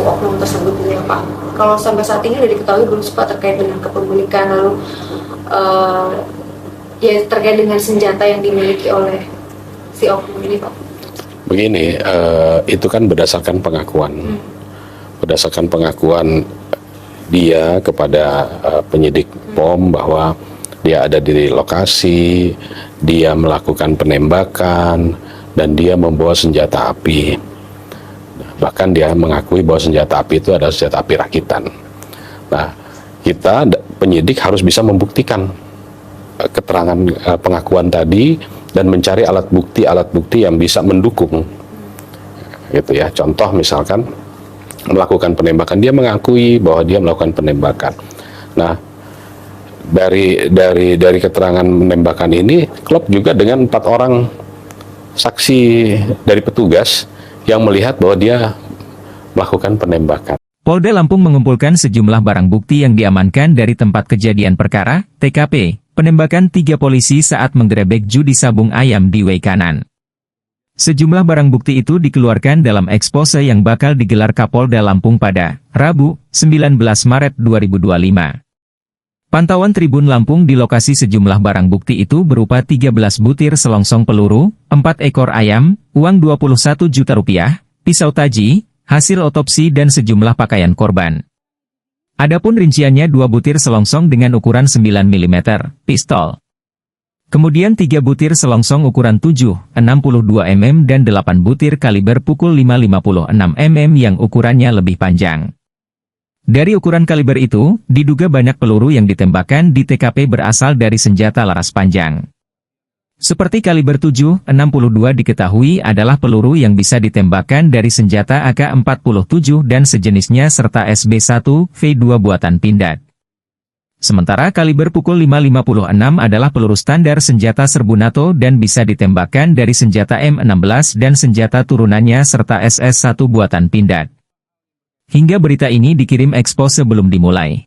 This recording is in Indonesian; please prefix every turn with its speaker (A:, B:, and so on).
A: oknum tersebut gitu ya Pak. Kalau sampai saat ini sudah diketahui belum Pak terkait dengan kepemilikan, lalu ya terkait dengan senjata yang dimiliki oleh si oknum ini Pak?
B: Begini, itu kan berdasarkan pengakuan. Berdasarkan pengakuan dia kepada penyidik POM bahwa dia ada di lokasi, dia melakukan penembakan, dan dia membawa senjata api. Bahkan dia mengakui bahwa senjata api itu adalah senjata api rakitan. Nah, kita penyidik harus bisa membuktikan keterangan pengakuan tadi dan mencari alat bukti yang bisa mendukung. Gitu ya. Contoh misalkan melakukan penembakan, dia mengakui bahwa dia melakukan penembakan. Nah, dari keterangan penembakan ini klop juga dengan 4 orang saksi dari petugas yang melihat bahwa dia melakukan penembakan.
C: Polda Lampung mengumpulkan sejumlah barang bukti yang diamankan dari tempat kejadian perkara, TKP, penembakan 3 polisi saat menggerebek judi sabung ayam di Weikanan. Sejumlah barang bukti itu dikeluarkan dalam ekspose yang bakal digelar Kapolda Lampung pada Rabu, 19 Maret 2025. Pantauan Tribun Lampung di lokasi sejumlah barang bukti itu berupa 13 butir selongsong peluru, 4 ekor ayam, uang 21 juta rupiah, pisau taji, hasil otopsi dan sejumlah pakaian korban. Adapun rinciannya 2 butir selongsong dengan ukuran 9 mm, pistol. Kemudian 3 butir selongsong ukuran 7,62 mm dan 8 butir kaliber pukul 5,56 mm yang ukurannya lebih panjang. Dari ukuran kaliber itu, diduga banyak peluru yang ditembakkan di TKP berasal dari senjata laras panjang. Seperti kaliber 7,62 diketahui adalah peluru yang bisa ditembakkan dari senjata AK-47 dan sejenisnya serta SB1V2 buatan Pindad. Sementara kaliber pukul 5,56 adalah peluru standar senjata serbu NATO dan bisa ditembakkan dari senjata M16 dan senjata turunannya serta SS1 buatan Pindad. Hingga berita ini dikirim ekspos sebelum dimulai.